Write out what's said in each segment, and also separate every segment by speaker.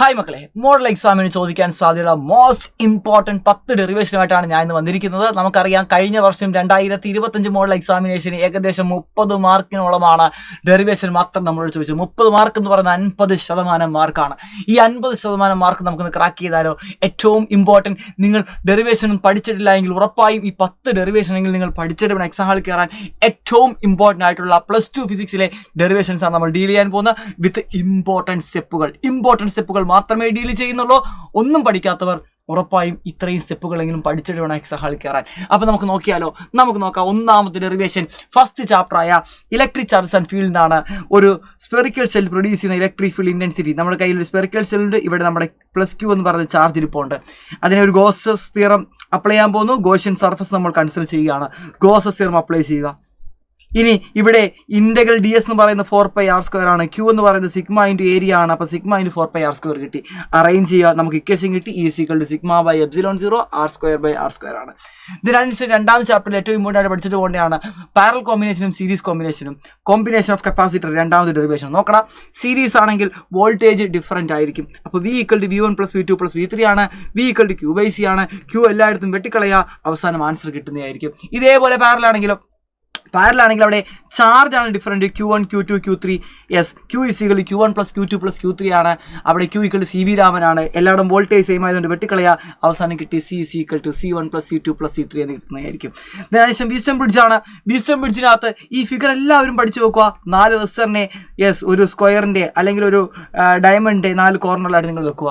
Speaker 1: Hi മക്കളെ, model എക്സാമിന് ചോദിക്കാൻ സാധ്യതയുള്ള മോസ്റ്റ് ഇമ്പോർട്ടൻറ്റ് 10 ഡെറിവേഷനുമായിട്ടാണ് ഞാൻ ഇന്ന് വന്നിരിക്കുന്നത്. നമുക്കറിയാം, കഴിഞ്ഞ വർഷം 2025 മോഡൽ എക്സാമിനേഷന് ഏകദേശം 30 മാർക്കിനോളമാണ് ഡെറിവേഷൻ മാത്രം നമ്മളോട് ചോദിച്ചത്. 30 മാർക്ക് എന്ന് പറയുന്നത് 50% മാർക്കാണ്. ഈ 50% മാർക്ക് നമുക്കൊന്ന് ക്രാക്ക് ചെയ്താലോ? ഏറ്റവും ഇമ്പോർട്ടൻറ്റ്, നിങ്ങൾ ഡെറിവേഷനും പഠിച്ചിട്ടില്ല എങ്കിൽ ഉറപ്പായും ഈ 10 ഡെറിവേഷനെങ്കിൽ നിങ്ങൾ പഠിച്ചിട്ട് വേണം എക്സാം ഹാളിൽ കയറാൻ. ഏറ്റവും ഇമ്പോർട്ടൻ്റ് ആയിട്ടുള്ള +2 ഫിസിക്സിലെ ഡെറിവേഷൻസ് ആണ് നമ്മൾ ഡീൽ ചെയ്യാൻ പോകുന്നത് വിത്ത് ഇമ്പോർട്ടൻറ്റ് സ്റ്റെപ്പുകൾ മാത്രമേ ഡീൽ ചെയ്യുന്നുള്ളൂ. ഒന്നും പഠിക്കാത്തവർ ഉറപ്പായും ഇത്രയും സ്റ്റെപ്പുകളെങ്കിലും പഠിച്ചിട്ട് വേണം എക്സാം ഹാളിൽ കയറാൻ. അപ്പോൾ നമുക്ക് നോക്കാം. ഒന്നാമത്തെ ഡെറിവേഷൻ ഫസ്റ്റ് ചാപ്റ്ററായ ഇലക്ട്രിക് ചാർജസ് ആൻഡ് ഫീൽഡ് എന്നാണ്. ഒരു സ്പെറിക്കൽ സെൽ പ്രൊഡ്യൂസ് ചെയ്യുന്ന ഇലക്ട്രിക് ഫീൽഡ് ഇൻറ്റൻസിറ്റി. നമ്മുടെ കയ്യിൽ ഒരു സ്പെറിക്കൽ സെൽ ഉണ്ട്. ഇവിടെ നമ്മുടെ +Q എന്ന് പറയുന്ന ചാർജ് ഇരിപ്പുണ്ട്. അതിനെ ഒരു ഗോസസ് തിയറം അപ്ലൈ ചെയ്യാൻ പോകുന്നു. ഗോഷ്യൻ സർഫസ് നമ്മൾ കൺസിഡർ ചെയ്യുകയാണ്. ഗോസസ് തിയറം അപ്ലൈ ചെയ്യുക. ഇനി ഇവിടെ ഇന്റഗ്രൽ ds എന്ന് പറയുന്നത് 4πr² ആണ്. Q എന്ന് പറയുന്നത് സിഗ്മ ഇൻറ്റു ഏരിയ ആണ്. അപ്പോൾ സിഗ്മ ഇൻറ്റു 4πr² കിട്ടി. അറേഞ്ച് ചെയ്യുക. നമുക്ക് ഇക്വേഷൻ കിട്ടി. E=σ/ε0 r²/r² ആണ്. ഇതിനനുസരിച്ച് രണ്ടാം ചാപ്റ്ററിൽ ഏറ്റവും ഇമ്പോർട്ടൻ്റ് ആയിട്ട് പഠിച്ചിട്ട് പോകേണ്ടതാണ് പാരലൽ കോമ്പിനേഷനും സീരീസ് കോമ്പിനേഷനും. കോമ്പിനേഷൻ ഓഫ് കപ്പാസിറ്റർ രണ്ടാമത്തെ ഡെറിവേഷൻ നോക്കണം. സീരീസ് ആണെങ്കിൽ വോൾട്ടേജ് ഡിഫറൻറ്റ് ആയിരിക്കും. അപ്പോൾ V=V1 + V2 + V3 ആണ്. V=Q/C ആണ്. Q എല്ലായിടത്തും വെട്ടിക്കളയുക. അവസാനം ആൻസർ കിട്ടുന്നതായിരിക്കും. ഇതേപോലെ പാരലാണെങ്കിൽ അവിടെ ചാർജ് ആണ് different. Q1 Q2 Q3. Yes, Q=Q1 + Q2 + Q3 ആണ്. അവിടെ Q=CV രാമനാണ്. എല്ലായിടും വോൾട്ടേജ് സെയിം ആയതുകൊണ്ട് വെട്ടിക്കളയുക. അവസാനം കിട്ടി C=C1 + C2 + C3 എന്ന് കിട്ടുന്നതായിരിക്കും. അതിനുശേഷം വിസ്റ്റം ബ്രിഡ്ജ് ആണ്. വിസ്റ്റം ബ്രിഡ്ജിനകത്ത് ഈ ഫിഗർ എല്ലാവരും പഠിച്ചു വെക്കുക. 4 റെസിസ്റ്ററിനെ ഒരു സ്ക്വയറിൻ്റെ അല്ലെങ്കിൽ ഒരു ഡയമണ്ടിൻ്റെ 4 കോർണറിലായിട്ട് നിങ്ങൾ വെക്കുക.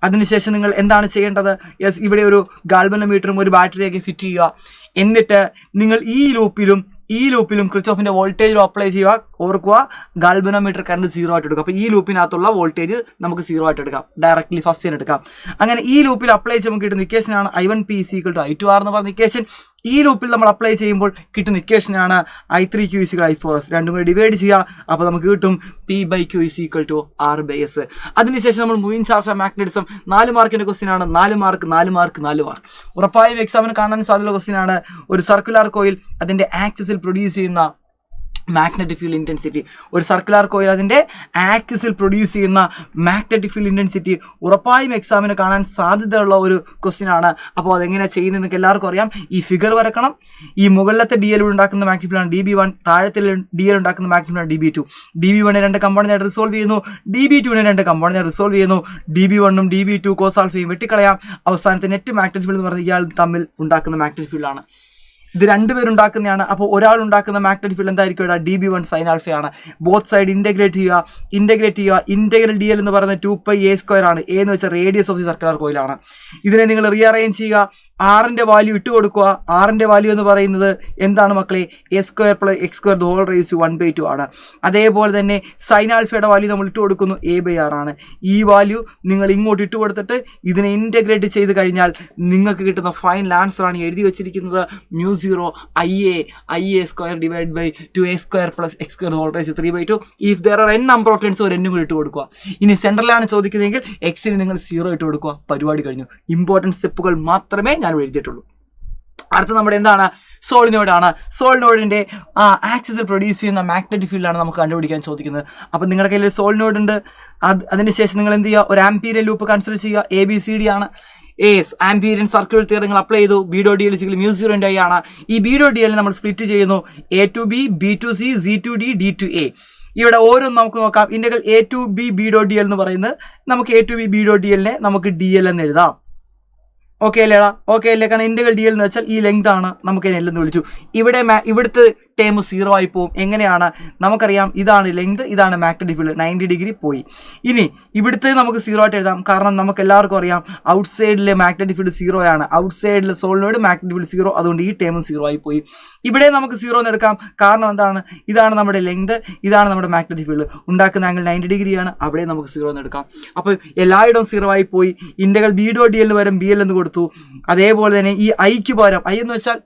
Speaker 1: അതിനുശേഷം നിങ്ങൾ എന്താണ് ചെയ്യേണ്ടത്? ഇവിടെ ഒരു ഗാൽവനോമീറ്ററും ഒരു ബാറ്ററിയൊക്കെ ഫിറ്റ് ചെയ്യുക. എന്നിട്ട് നിങ്ങൾ ഈ ലൂപ്പിലും ക്രിച്ചോഫിൻ്റെ വോൾട്ടേജ് അപ്ലൈ ചെയ്യുക. ഓർക്കുക, ഗാൽവനോമീറ്റർ കറണ്ട് 0 ആയിട്ട് എടുക്കുക. അപ്പോൾ ഈ ലൂപ്പിനകത്തുള്ള വോൾട്ടേജ് നമുക്ക് 0 ആയിട്ട് എടുക്കാം. ഡയറക്റ്റ്ലി ഫസ്റ്റ് എടുക്കാം. അങ്ങനെ ഈ ലൂപ്പിൽ അപ്ലൈ ചെയ്യുമ്പോൾ നമുക്ക് കിട്ടുന്ന ഇക്വേഷനാണ് I1P = I2R എന്ന് പറഞ്ഞ ഇക്വേഷൻ. ഈ ലൂപ്പിൽ നമ്മൾ അപ്ലൈ ചെയ്യുമ്പോൾ കിട്ടുന്ന ഇക്വേഷനാണ് I3Q = I4S. രണ്ടും കൂടി ഡിവൈഡ് ചെയ്യുക. അപ്പോൾ നമുക്ക് കിട്ടും P/Q = R/S. അതിനുശേഷം നമ്മൾ മൂവിങ് ചാർജ് ആൻഡ് മാഗ്നറ്റിസം 4 മാർക്കിൻ്റെ ക്വസ്റ്റ്യൻ ആണ്. 4 മാർക്ക്. ഉറപ്പായും എക്സാമിന് കാണാൻ സാധ്യതയുള്ള ക്വസ്റ്റ്യൻ ആണ്. ഒരു സർക്കുലർ കോയിൽ അതിൻ്റെ ആക്സിസിൽ പ്രൊഡ്യൂസ് ചെയ്യുന്ന മാഗ്നറ്റിക് ഫീൽഡ് ഇൻറ്റൻസിറ്റി. ഒരു സർക്കുലർ കോയിൽ അതിൻ്റെ ആക്സിസിൽ പ്രൊഡ്യൂസ് ചെയ്യുന്ന മാഗ്നറ്റിക് ഫീൽഡ് ഇൻറ്റൻസിറ്റി ഉറപ്പായും എക്സാമിന് കാണാൻ സാധ്യതയുള്ള ഒരു ക്വസ്റ്റ്യൻ ആണ്. അപ്പോൾ അതെങ്ങനെയാണ് ചെയ്യുന്നത് എല്ലാവർക്കും അറിയാം. ഈ ഫിഗർ വരക്കണം. ഈ മുകളിലത്തെ DL ഉണ്ടാക്കുന്ന മാഗ്നറ്റിക് ഫീൽഡാണ് DB1. താഴത്തെ DL ഉണ്ടാക്കുന്ന മാഗ്നറ്റിക് ഫീൽഡാണ് DB2. DB1 2 കമ്പോണൻ്റ് റിസോൾവ് ചെയ്യുന്നു. DB2 2 കമ്പോണൻ്റ് റിസോൾവ് ചെയ്യുന്നു. DB1ഉം DB2 കോസ് ആൽഫയും വെട്ടിക്കളയാം. അവസാനത്തെ നെറ്റ് മാഗ്നറ്റിക് ഫീൽഡ് എന്ന് പറയുന്നത് ഇയാൾ തമ്മിൽ ഉണ്ടാക്കുന്ന മാഗ്നറ്റിക് ഫീൽഡാണ്. ഇത് രണ്ടുപേരുണ്ടാക്കുന്നതാണ്. അപ്പോൾ ഒരാൾ ഉണ്ടാക്കുന്ന മാഗ്നറ്റിക് ഫീൽഡ് എന്തായിരിക്കും? ഇവിടെ DB1 sin α ആണ്. ബോത്ത് സൈഡ് ഇൻറ്റഗ്രേറ്റ് ചെയ്യുക. ഇൻറ്റഗ്രൽ DL എന്ന് പറയുന്നത് 2πa² ആണ്. A എന്ന് വെച്ചാൽ റേഡിയസ് ഓഫ് ദി സർക്കുലർ കോയിലാണ്. ഇതിനെ നിങ്ങൾ റീഅറേഞ്ച് ചെയ്യുക. R-ൻ്റെ വാല്യൂ ഇട്ട് കൊടുക്കുക. R-ൻ്റെ വാല്യൂ എന്ന് പറയുന്നത് എന്താണ് മക്കളെ? A² + x² 1/2 ആണ്. അതേപോലെ തന്നെ sin α വാല്യൂ നമ്മൾ ഇട്ട് കൊടുക്കുന്നു. A/R ആണ്. ഈ വാല്യൂ നിങ്ങൾ ഇങ്ങോട്ട് ഇട്ട് കൊടുത്തിട്ട് ഇതിനെ ഇൻറ്റഗ്രേറ്റ് ചെയ്ത് കഴിഞ്ഞാൽ നിങ്ങൾക്ക് കിട്ടുന്ന ഫൈനൽ ആൻസർ ആണ് എഴുതി വെച്ചിരിക്കുന്നത്. μ0 IA² / 2a² + x² 3/2. If there are n number of turns ഒരു എന്നും കൂടി ഇട്ട് കൊടുക്കുക. ഇനി സെൻട്രലാണ് ചോദിക്കുന്നതെങ്കിൽ എക്സിന് നിങ്ങൾ 0 ഇട്ട് കൊടുക്കുക. പരിപാടി കഴിഞ്ഞു. ഇമ്പോർട്ടൻറ്റ് സ്റ്റെപ്പുകൾ മാത്രമേ ഞാൻ എഴുതിയിട്ടുള്ളൂ. അടുത്ത നമ്മുടെ എന്താണ്? സോളിനോയിഡ് ആണ്. സോളിനോയിഡിൻ്റെ ആക്സിസിൽ പ്രൊഡ്യൂസ് ചെയ്യുന്ന മാഗ്നറ്റിക് ഫീൽഡാണ് നമുക്ക് കണ്ടുപിടിക്കാൻ ചോദിക്കുന്നത്. അപ്പോൾ നിങ്ങളുടെ കയ്യിൽ സോളിനോയിഡ് ഉണ്ട്. അതിനുശേഷം നിങ്ങൾ എന്ത് ചെയ്യുക? ഒരു ആംപീരിയൻ ലൂപ്പ് കൺസിഡർ ചെയ്യുക. ABCD ആണ്. ആംപീരിയൻ സർക്യൂട്ട് തിയറി നിങ്ങൾ അപ്ലൈ ചെയ്തു. B.dl = μ0 ആണ്. ഈ B.dl നമ്മൾ സ്പ്ലിറ്റ് ചെയ്യുന്നു. A to B, B to C, Z to D, D to A. ഇവിടെ ഓരോന്നും നമുക്ക് നോക്കാം. Integral A to B B.dl എന്ന് പറയുന്നത് നമുക്ക് A to B B.dl നമുക്ക് DL എന്ന് എഴുതാം. ഓക്കെ അല്ലേ? കാരണം ഇന്റഗ്രൽ DL എന്ന് വെച്ചാൽ ഈ ലെങ്ത് ആണ്. നമുക്ക് L എന്ന് വിളിച്ചു. ഇവിടുത്തെ ടേം 0 ആയി പോവും. എങ്ങനെയാണ്? നമുക്കറിയാം, ഇതാണ് ലെങ്ത്, ഇതാണ് മാഗ്നറ്റിക് ഫീൽഡ്. 90 ഡിഗ്രി പോയി. ഇനി ഇവിടുത്തെ നമുക്ക് 0 ആയിട്ട് എഴുതാം. കാരണം നമുക്ക് എല്ലാവർക്കും അറിയാം ഔട്ട് സൈഡിലെ മാഗ്നറ്റിക് ഫീൽഡ് 0 ആണ്. ഔട്ട് സൈഡിലെ സോളിനോയിഡ് മാഗ്നറ്റിക് ഫീൽഡ് 0. അതുകൊണ്ട് ഈ ടേമും 0 ആയി പോയി. ഇവിടെ നമുക്ക് 0 എന്ന് എടുക്കാം. കാരണം എന്താണ്? ഇതാണ് നമ്മുടെ ലെങ്ത്, ഇതാണ് നമ്മുടെ മാഗ്നറ്റിക് ഫീൽഡ്. ഉണ്ടാക്കുന്ന ആംഗിൾ 90 ഡിഗ്രിയാണ്. അവിടെ നമുക്ക് 0 എന്ന് എടുക്കാം. അപ്പോൾ എല്ലായിടവും 0 ആയി പോയി. ഇന്റഗ്രൽ B.dl വരും BL എന്ന് കൊടുത്തു. അതേപോലെ തന്നെ ഈ ഐക്ക് പകരം I എന്ന് വെച്ചാൽ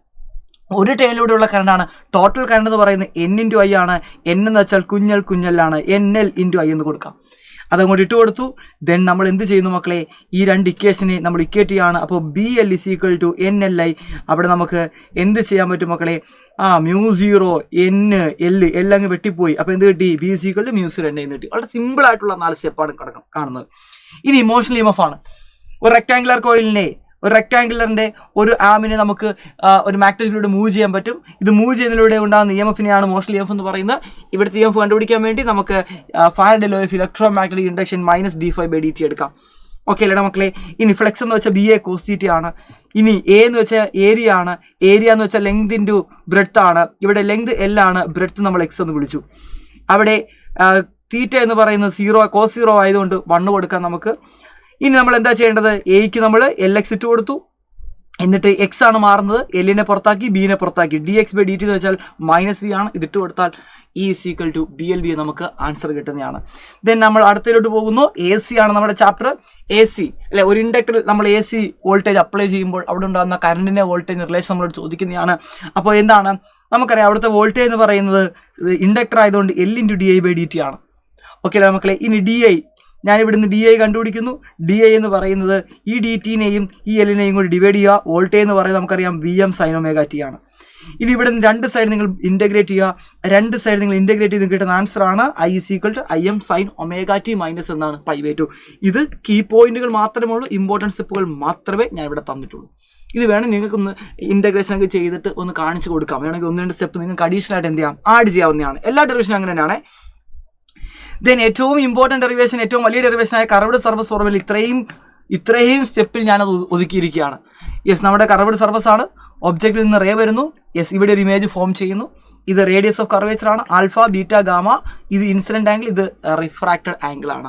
Speaker 1: ഒരു ടേണിലൂടെയുള്ള കറണ്ടാണ്. ടോട്ടൽ കറണ്ട് എന്ന് പറയുന്നത് N × I ആണ്. N എന്ന് വെച്ചാൽ കുഞ്ഞലാണ്. NL × I എന്ന് കൊടുക്കാം. അതങ്ങോട്ട് ഇട്ട് കൊടുത്തു. ദെൻ നമ്മൾ എന്ത് ചെയ്യുന്നു മക്കളെ? ഈ 2 ഇക്വേഷനെ നമ്മൾ ഇക്വേറ്റ് ചെയ്യുകയാണ്. അപ്പോൾ BL = NLI. അവിടെ നമുക്ക് എന്ത് ചെയ്യാൻ പറ്റും മക്കളെ? μ0 L അങ്ങ് വെട്ടിപ്പോയി. അപ്പോൾ എന്ത് കിട്ടി? B = μ0 എന്ന് കിട്ടി. വളരെ സിമ്പിൾ ആയിട്ടുള്ള 4 സ്റ്റെപ്പാണ് കാണുന്നത്. ഇനി ഇമോഷണൽ ഇ എം എഫ് ആണ്. ഒരു റെക്ടാങ്കുലർ കോയിലിനെ ഒരു റെക്ടാങ്കുലറിൻ്റെ ഒരു ആമിനെ നമുക്ക് ഒരു മാഗ്നറ്റിലൂടെ മൂവ് ചെയ്യാൻ പറ്റും. ഇത് മൂവ് ചെയ്യുന്നതിലൂടെ ഉണ്ടാകുന്ന ഇ എം എഫിനെയാണ് മോഷണൽ ഇ എം എഫ് എന്ന് പറയുന്നത്. ഇവിടുത്തെ ഇ എം എഫ് കണ്ടുപിടിക്കാൻ വേണ്ടി നമുക്ക് Faraday law of electromagnetic induction -d∅dt എടുക്കാം. ഓക്കെ അല്ലേടാ മക്കളെ. ഇനി ഫ്ലെക്സ് എന്ന് വെച്ചാൽ BA cos θ ആണ്. ഇനി എ എന്ന് വെച്ചാൽ ഏരിയ ആണ്. ഏരിയ എന്ന് വെച്ചാൽ ലെങ്ത് ഇൻറ്റു ബ്രെഡ്ത്ത് ആണ്. ഇവിടെ ലെങ്ത് L ആണ്, ബ്രെഡ്ത്ത് നമ്മൾ X എന്ന് വിളിച്ചു. അവിടെ തീറ്റ എന്ന് പറയുന്നത് 0 cos 0 ആയതുകൊണ്ട് 1 കൊടുക്കാം നമുക്ക്. ഇനി നമ്മൾ എന്താ ചെയ്യേണ്ടത്? എയ്ക്ക് നമ്മൾ LX ഇട്ട് കൊടുത്തു. എന്നിട്ട് X ആണ് മാറുന്നത്. Lനെ പുറത്താക്കി, Bനെ പുറത്താക്കി. dx/dt എന്ന് വെച്ചാൽ -v ആണ്. ഇതിട്ട് കൊടുത്താൽ E = BLB നമുക്ക് ആൻസർ കിട്ടുന്നതാണ്. ദെൻ നമ്മൾ അടുത്തതിലോട്ട് പോകുന്നു. AC ആണ് നമ്മുടെ ചാപ്റ്റർ. AC അല്ലെ, ഒരു ഇൻഡക്ടറിൽ നമ്മൾ AC വോൾട്ടേജ് അപ്ലൈ ചെയ്യുമ്പോൾ അവിടെ ഉണ്ടാകുന്ന കറണ്ടിൻ്റെ വോൾട്ടേജ് റിലേഷൻ നമ്മളോട് ചോദിക്കുന്നതാണ്. അപ്പോൾ എന്താണ് നമുക്കറിയാം, അവിടുത്തെ വോൾട്ടേജ് എന്ന് പറയുന്നത് ഇൻഡക്ടർ ആയതുകൊണ്ട് L × di/dt ആണ്. ഓക്കെ അല്ലേ മക്കളെ. ഇനി DI ഞാൻ ഇവിടുന്ന് DI കണ്ടുപിടിക്കുന്നു. DI എന്ന് പറയുന്നത് ഈ DTനെയും ഈ Lനെയും കൂടി ഡിവൈഡ് ചെയ്യുക. വോൾട്ടേജ് എന്ന് പറയുന്നത് നമുക്കറിയാം Vm sin ωt ആണ്. ഇനി ഇവിടെ നിന്ന് രണ്ട് സൈഡ് നിങ്ങൾ ഇൻറ്റഗ്രേറ്റ് ചെയ്യുക. രണ്ട് സൈഡ് നിങ്ങൾ ഇൻറ്റഗ്രേറ്റ് ചെയ്ത് കിട്ടുന്ന ആൻസർ ആണ് I = Im sin ωt minus എന്നാണ് π/2. ഇത് കീ പോയിന്റുകൾ മാത്രമേ ഉള്ളൂ, ഇമ്പോർട്ടൻറ്റ് സ്റ്റെപ്പുകൾ മാത്രമേ ഞാൻ ഇവിടെ തന്നിട്ടുള്ളൂ. ഇത് വേണം നിങ്ങൾക്കൊന്ന് ഇൻറ്റഗ്രേഷൻ ഒക്കെ ചെയ്തിട്ട് ഒന്ന് കാണിച്ചു കൊടുക്കാം. വേണമെങ്കിൽ 1-2 സ്റ്റെപ്പ് നിങ്ങൾക്ക് അഡീഷണൽ ആയിട്ട് എന്ത് ചെയ്യാം, ആഡ് ചെയ്യാവുന്നതാണ്. എല്ലാ ഡെറിവേഷനും അങ്ങനെ തന്നെയാണ്. ദെൻ ഏറ്റവും ഇമ്പോർട്ടൻറ്റ് ഡെറിവേഷൻ, ഏറ്റവും വലിയ ഡെറിവേഷനായ കർവ്ഡ് സർഫസ് ഫോർമുല ഇത്രയും സ്റ്റെപ്പിൽ ഞാനത് ഒതുക്കിയിരിക്കുകയാണ്. യെസ്, നമ്മുടെ കർവ്ഡ് സർഫസ് ആണ്. ഒബ്ജക്റ്റിൽ നിന്ന് റേ വരുന്നു. യെസ്, ഇവിടെ ഒരു ഇമേജ് ഫോം ചെയ്യുന്നു. ഇത് റേഡിയസ് ഓഫ് കർവേച്ചർ ആണ്. Alpha, beta, gamma. ഇത് ഇൻസിഡന്റ് ആംഗിൾ, ഇത് റിഫ്രാക്റ്റഡ് ആംഗിൾ ആണ്.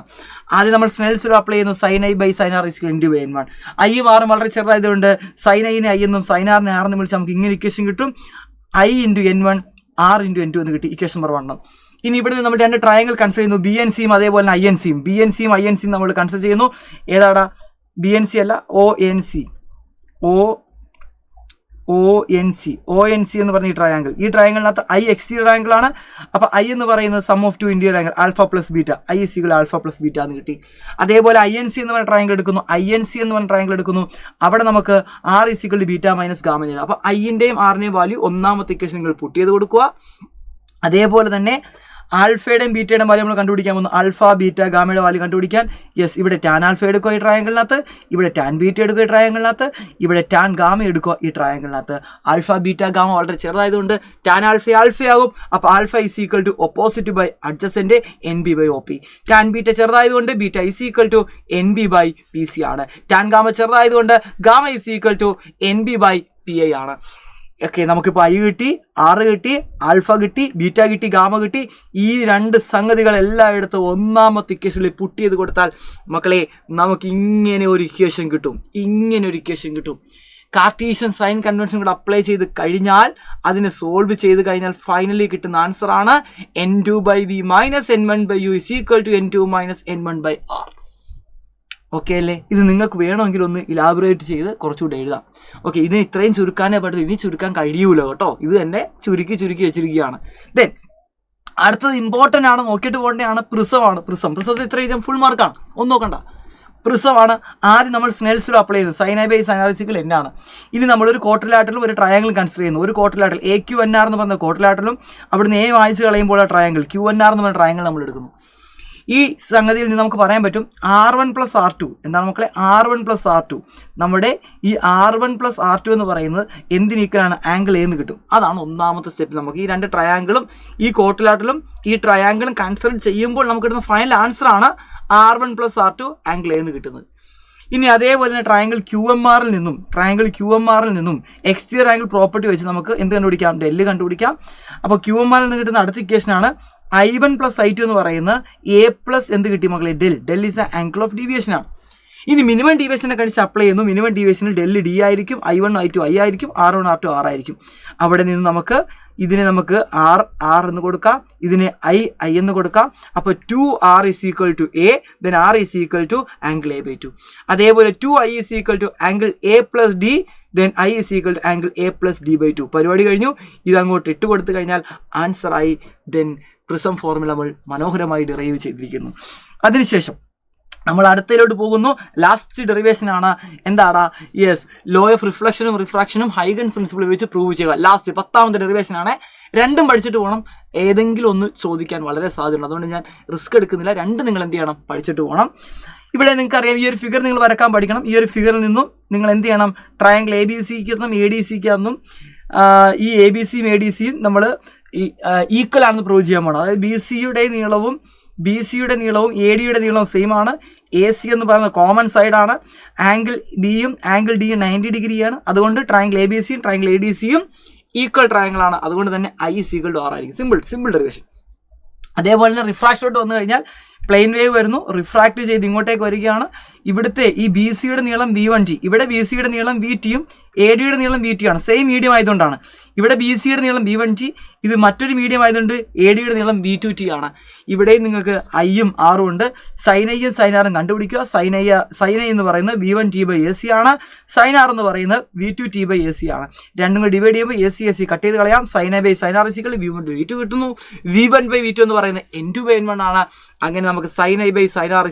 Speaker 1: ആദ്യം നമ്മൾ സ്നെൽസ് ലോ അപ്ലൈ ചെയ്യുന്നു. sin I / sin r = n1. I മാറും വളരെ ചെറുതായതുകൊണ്ട് sin I നെ I എന്നും sin r നെ r എന്നും വിളിച്ച് നമുക്ക് ഇങ്ങനെ ഇക്വേഷൻ കിട്ടും. I × n1 r × n2 എന്ന് കിട്ടി. Equation number 1. ഇനി ഇവിടെ നിന്ന് നമ്മൾ രണ്ട് ട്രയാങ്കിൾ കൺസിഡർ ചെയ്യുന്നു. BNCയും അതേപോലെ തന്നെ INCയും. BNCയും INCയും നമ്മൾ കൺസിഡർ ചെയ്യുന്നു. ഏതാടാ? BNC അല്ല, ONC എന്ന് പറഞ്ഞ ഈ ട്രയാങ്കിൾ. ഈ ട്രയാങ്കിളിനകത്ത് I exterior ആംഗിൾ ആണ്. അപ്പോൾ I എന്ന് പറയുന്നത് sum of 2 interior angle alpha plus beta. I = alpha plus beta എന്ന് കിട്ടി. അതേപോലെ INC എന്ന് പറഞ്ഞ ട്രയാങ്കിൾ എടുക്കുന്നു. അവിടെ നമുക്ക് R = ബീറ്റ മൈനസ് ഗാമ ചെയ്തു. അപ്പോൾ Iൻ്റെയും ആറിൻ്റെയും വാല്യൂ ഒന്നാമത്തെ ഇക്വേഷൻ നിങ്ങൾ പുട്ട് ചെയ്ത് കൊടുക്കുക. അതേപോലെ തന്നെ ആൽഫയുടെയും ബീറ്റയുടെയും വാല്യൂ നമ്മൾ കണ്ടുപിടിക്കാൻ പോകുന്നു. ആൽഫ, ബീറ്റ, ഗാമയുടെ വാല്യൂ കണ്ടുപിടിക്കാൻ യെസ്, ഇവിടെ ടാൻ ആൽഫ എടുക്കുക ഈ ട്രയാങ്കിളിനകത്ത്, ഇവിടെ ടാൻ ബീറ്റ എടുക്കുക ഈ ട്രയാങ്കിളിനകത്ത്, ഇവിടെ ടാൻ ഗാമ എടുക്കുക ഈ ട്രയാങ്കിളിനകത്ത്. ആൽഫ, ബീറ്റ, ഗാമ വളരെ ചെറുതായതുകൊണ്ട് ടാൻ ആൽഫയാകും. അപ്പോൾ alpha = opposite by adjacent NB/OP. Tan beta ചെറുതായതുകൊണ്ട് ബീറ്റ = NB/PC ആണ്. ടാൻ ഗാമ ചെറുതായതുകൊണ്ട് ഗാമ = NB/PI ആണ്. ഓക്കെ, നമുക്കിപ്പോൾ I കിട്ടി, R കിട്ടി, ആൽഫ കിട്ടി, ബീറ്റ കിട്ടി, ഗാമ കിട്ടി. ഈ രണ്ട് സംഗതികൾ എല്ലായിടത്തും ഒന്നാമത്തെ ഇക്വേഷനിൽ പുട്ട് ചെയ്ത് കൊടുത്താൽ മക്കളെ നമുക്ക് ഇങ്ങനെ ഒരു ഇക്വേഷൻ കിട്ടും. കാർട്ടീഷ്യൻ സൈൻ കൺവെൻഷൻ കൂടെ അപ്ലൈ ചെയ്ത് കഴിഞ്ഞാൽ, അതിനെ സോൾവ് ചെയ്ത് കഴിഞ്ഞാൽ ഫൈനലി കിട്ടുന്ന ആൻസർ ആണ് N2/V - N1/U = N2 - N1/R. Okay അല്ലേ? ഇത് നിങ്ങൾക്ക് വേണമെങ്കിൽ ഒന്ന് ഇലാബറേറ്റ് ചെയ്ത് കുറച്ചുകൂടെ എഴുതാം. ഓക്കെ, ഇതിന് ഇത്രയും ചുരുക്കാനേ പറ്റൂ, ഇനി ചുരുക്കാൻ കഴിയൂല കേട്ടോ. ഇത് തന്നെ ചുരുക്കി വെച്ചിരിക്കുകയാണ്. ദെൻ അടുത്തത് ഇമ്പോർട്ടൻ്റ് ആണ്, നോക്കിയിട്ട് പോകേണ്ടതാണ്. പ്രിസത്തിൽ ഇത്രയും ഫുൾ മാർക്കാണ്, ഒന്നും നോക്കണ്ട. പ്രിസമാണ്. ആദ്യം നമ്മൾ സ്നെൽസ് ലോ അപ്ലൈ ചെയ്യുന്നു. sin I / sin r = n ആണ്. ഇനി നമ്മളൊരു ക്വാഡ്രിലാറ്ററലും ഒരു ട്രയാങ്കിളും കൺസിഡർ ചെയ്യുന്നു. ഒരു ക്വാഡ്രിലാറ്ററൽ AQNR എന്ന് പറഞ്ഞ ക്വാഡ്രിലാറ്ററലും അവിടുന്ന് A വായിച്ച് കളയുമ്പോൾ ട്രയാങ്കിൾ QNR എന്ന് പറഞ്ഞ ട്രയാങ്കിൾ നമ്മൾ എടുക്കുന്നു. ഈ സംഗതിയിൽ നിന്ന് നമുക്ക് പറയാൻ പറ്റും R1 + R2. എന്താണ് മക്കളെ? R1 + R2. നമ്മുടെ ഈ R1 + R2 എന്ന് പറയുന്നത് എന്തിന് ഈക്വലാണ്? ആംഗിൾ എന്ന് കിട്ടും. അതാണ് ഒന്നാമത്തെ സ്റ്റെപ്പ്. നമുക്ക് ഈ രണ്ട് ട്രയാങ്കിളും ഈ കോട്ടിലാട്ടിലും ഈ ട്രയാങ്കിളും കൺസിഡർ ചെയ്യുമ്പോൾ നമുക്ക് കിട്ടുന്ന ഫൈനൽ ആൻസർ ആണ് R1 + R2 ആംഗിൾ എന്ന് കിട്ടുന്നത്. ഇനി അതേപോലെ തന്നെ ട്രയാങ്കിൾ QMR ൽ നിന്നും എക്സ്റ്റീരിയർ ആംഗിൾ പ്രോപ്പർട്ടി വെച്ച് നമുക്ക് എന്ത് കണ്ടുപിടിക്കാം? ഡെല്ല് കണ്ടുപിടിക്കാം. അപ്പോൾ QMR ൽ നിന്ന് കിട്ടുന്ന അടുത്ത ഇക്വേഷനാണ് I1 + I2 എന്ന് പറയുന്ന A+ എന്ത് കിട്ടി മക്കളെ? Del is A angle of deviation ആണ്. ഇനി മിനിമം ഡീവിയേഷനെ കഴിച്ച് അപ്ലൈ ചെയ്യുന്നു. മിനിമം ഡീവിയേഷനിൽ ഡെൽ D ആയിരിക്കും, I1 I2 I ആയിരിക്കും, R1 R2 R ആയിരിക്കും. അവിടെ നിന്ന് നമുക്ക് R എന്ന് കൊടുക്കാം, ഇതിനെ I എന്ന് കൊടുക്കാം. അപ്പോൾ 2R = A, then R = angle A/2. അതേപോലെ 2I = angle A + D, then I = angle A + D/2. പരിപാടി കഴിഞ്ഞു. ഇതങ്ങോട്ട് ഇട്ട് കൊടുത്തു കഴിഞ്ഞാൽ ആൻസർ ആയി. ദെൻ പ്രിസം ഫോർമുല നമ്മൾ മനോഹരമായി ഡിറൈവ് ചെയ്തിരിക്കുന്നു. അതിനുശേഷം നമ്മൾ അടുത്തതിലോട്ട് പോകുന്നു. ലാസ്റ്റ് ഡെറിവേഷൻ ആണ് എന്താടാ? യെസ്, ലോ ഓഫ് റിഫ്ലക്ഷനും റിഫ്രാക്ഷനും ഹൈഗൻസ് പ്രിൻസിപ്പിൾ വെച്ച് പ്രൂവ് ചെയ്യുക. ലാസ്റ്റ് 10ാമത്തെ ഡെറിവേഷൻ ആണ്. രണ്ടും പഠിച്ചിട്ട് പോകണം. ഏതെങ്കിലും ഒന്ന് ചോദിക്കാൻ വളരെ സാധ്യതയുണ്ട്. അതുകൊണ്ട് ഞാൻ റിസ്ക് എടുക്കുന്നില്ല. രണ്ടും നിങ്ങൾ എന്ത് ചെയ്യണം? പഠിച്ചിട്ട് പോകണം. ഇവിടെ നിങ്ങൾക്കറിയാം ഈ ഒരു ഫിഗർ നിങ്ങൾ വരക്കാൻ പഠിക്കണം. ഈ ഒരു ഫിഗറിൽ നിന്നും നിങ്ങൾ എന്ത് ചെയ്യണം, ട്രയാങ്കിൾ എ ബി സിക്കെന്നും എ ഡി സിക്കെന്നും ഈ എ ബി സിയും എ ഡി സിയും നമ്മൾ ഈക്വൽ ആണെന്ന് പ്രൂവ് ചെയ്യാൻ പോകണം. അതായത് ബി സിയുടെ നീളവും എ ഡിയുടെ നീളവും സെയിം ആണ്. എ സി എന്ന് പറയുന്നത് കോമൺ സൈഡാണ്. ആംഗിൾ ബിയും ആംഗിൾ ഡിയും 90 ഡിഗ്രിയാണ്. അതുകൊണ്ട് ട്രയാങ്കിൾ എ ബി സിയും ട്രയാങ്കിൾ എ ഡി സിയും ഈക്വൽ ട്രയാങ്കിൾ ആണ്. അതുകൊണ്ട് തന്നെ I = R ആയിരിക്കും. Simple derivation. അതേപോലെ തന്നെ റിഫ്രാക്ഷനോട്ട് വന്നു കഴിഞ്ഞാൽ പ്ലെയിൻ വേവ് വരുന്നു, റിഫ്രാക്ട് ചെയ്ത് ഇങ്ങോട്ടേക്ക് വരികയാണ്. ഇവിടുത്തെ ഈ ബി സിയുടെ നീളം V1T, ഇവിടെ ബി സിയുടെ നീളം VT യും എ ഡിയുടെ നീളം VT ആണ്. സെയിം മീഡിയം ആയതുകൊണ്ടാണ്. ഇവിടെ ബി സിയുടെ നീളം V1T, ഇത് മറ്റൊരു മീഡിയം ആയതുകൊണ്ട് എ ഡിയുടെ നീളം V2T ആണ്. ഇവിടെയും നിങ്ങൾക്ക് ഐയും ആറും ഉണ്ട്. സൈൻ ഐയും സൈൻ ആറും കണ്ടുപിടിക്കുക. സൈൻ ഐ എന്ന് പറയുന്നത് V1T/AC ആണ്. സൈൻ ആർ എന്ന് പറയുന്നത് V2T/AC ആണ്. രണ്ടും കൂടി ഡിവൈഡ് ചെയ്യുമ്പോൾ AC കട്ട് ചെയ്ത് കളയാം. സൈൻ ഐ/സൈൻ ആർ V1/V2 കിട്ടുന്നു. V1/V2 എന്ന് പറയുന്നത് N2/N1 ആണ്. അങ്ങനെ നമുക്ക് സൈൻ ഐ/സൈൻ ആർ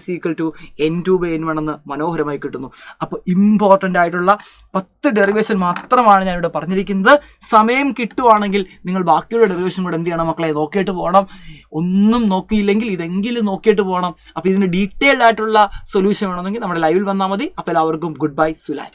Speaker 1: N2/N1 എന്ന് മനോഹരമായി കിട്ടുന്നു. അപ്പോൾ ഇമ്പോർട്ടൻ്റ് ആയിട്ടുള്ള 10 ഡെറിവേഷൻ മാത്രമാണ് ഞാനിവിടെ പറഞ്ഞിരിക്കുന്നത്. സമയം കിട്ടുവാണെങ്കിൽ നിങ്ങൾ ബാക്കിയുള്ള ഡെറിവേഷൻ കൂടെ എന്ത് ചെയ്യണം മക്കളെ, നോക്കിയിട്ട് പോകണം. ഒന്നും നോക്കിയില്ലെങ്കിൽ ഇതെങ്കിലും നോക്കിയിട്ട് പോകണം. അപ്പോൾ ഇതിന് ഡീറ്റെയിൽഡ് ആയിട്ടുള്ള സൊല്യൂഷൻ വേണമെങ്കിൽ നമ്മുടെ ലൈവിൽ വന്നാൽ മതി. അപ്പോൾ എല്ലാവർക്കും ഗുഡ് ബൈ, സുലാൻ.